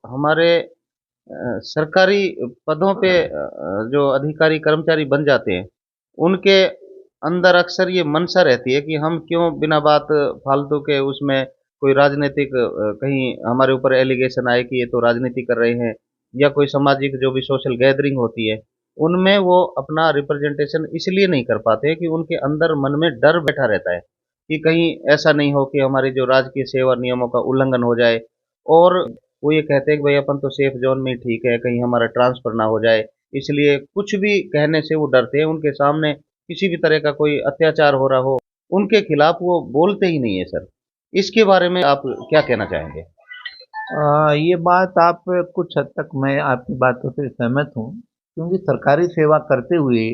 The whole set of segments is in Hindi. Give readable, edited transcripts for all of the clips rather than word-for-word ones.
हमारे सरकारी पदों पे जो अधिकारी कर्मचारी बन जाते हैं, उनके अंदर अक्सर ये मनसा रहती है कि हम क्यों बिना बात फालतू के उसमें कोई राजनीतिक कहीं हमारे ऊपर एलिगेशन आए कि ये तो राजनीति कर रहे हैं या कोई सामाजिक जो भी सोशल गैदरिंग होती है, उनमें वो अपना रिप्रेजेंटेशन इसलिए नहीं कर पाते कि उनके अंदर मन में डर बैठा रहता है कि कहीं ऐसा नहीं हो कि हमारी जो राजकीय सेवा नियमों का उल्लंघन हो जाए और वो ये कहते हैं कि भाई अपन तो सेफ जोन में ही ठीक है, कहीं हमारा ट्रांसफर ना हो जाए, इसलिए कुछ भी कहने से वो डरते हैं। उनके सामने किसी भी तरह का कोई अत्याचार हो रहा हो, उनके खिलाफ वो बोलते ही नहीं है सर। इसके बारे में आप क्या कहना चाहेंगे? ये बात आप कुछ हद तक मैं आपकी बातों से सहमत हूँ, क्योंकि सरकारी सेवा करते हुए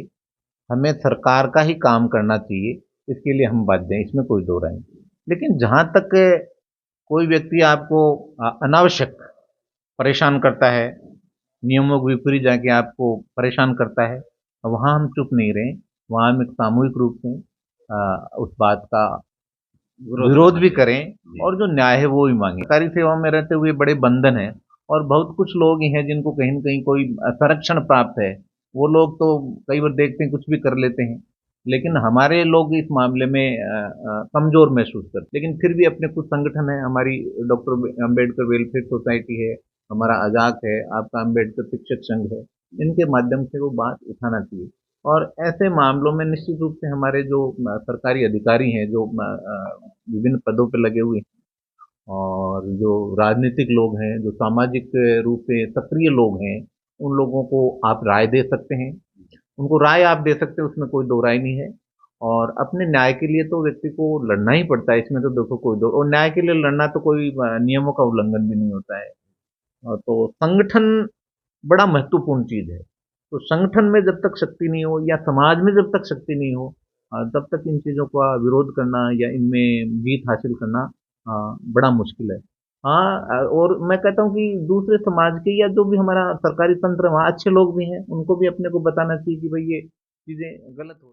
हमें सरकार का ही काम करना चाहिए, इसके लिए हम बाध्य हैं, इसमें कोई दो राय नहीं। लेकिन जहाँ तक कोई व्यक्ति आपको अनावश्यक परेशान करता है, नियमों के विपरीत जाके आपको परेशान करता है, वहाँ हम चुप नहीं रहें, वहाँ हम एक सामूहिक रूप से उस बात का विरोध विरोध करना भी चाहिए। करें जी। और जो न्याय है वो भी मांगे। सरकारी सेवा में रहते हुए बड़े बंधन हैं और बहुत कुछ लोग ही हैं जिनको कहीं न कहीं कोई संरक्षण प्राप्त है। वो लोग तो कई बार देखते हैं कुछ भी कर लेते हैं। लेकिन हमारे लोग इस मामले में कमज़ोर महसूस करते हैं। लेकिन फिर भी अपने कुछ संगठन हैं, हमारी डॉक्टर अम्बेडकर वेलफेयर सोसाइटी है, हमारा अजाक है, आपका अम्बेडकर शिक्षक संघ है। इनके माध्यम से वो बात उठाना चाहिए। और ऐसे मामलों में निश्चित रूप से हमारे जो सरकारी अधिकारी हैं, जो विभिन्न पदों पे लगे हुए हैं और जो राजनीतिक लोग हैं, जो सामाजिक रूप से सक्रिय लोग हैं, उन लोगों को आप राय दे सकते हैं। उनको राय आप दे सकते हैं, उसमें कोई दो राय नहीं है। और अपने न्याय के लिए तो व्यक्ति को लड़ना ही पड़ता है, इसमें तो देखो कोई दो, और न्याय के लिए लड़ना तो कोई नियमों का उल्लंघन भी नहीं होता है। तो संगठन बड़ा महत्वपूर्ण चीज़ है। तो संगठन में जब तक शक्ति नहीं हो या समाज में जब तक शक्ति नहीं हो, तब तक इन चीज़ों का विरोध करना या इनमें जीत हासिल करना बड़ा मुश्किल है। हाँ, और मैं कहता हूँ कि दूसरे समाज के या जो भी हमारा सरकारी तंत्र है, वहाँ अच्छे लोग भी हैं, उनको भी अपने को बताना चाहिए कि भाई ये चीज़ें गलत हो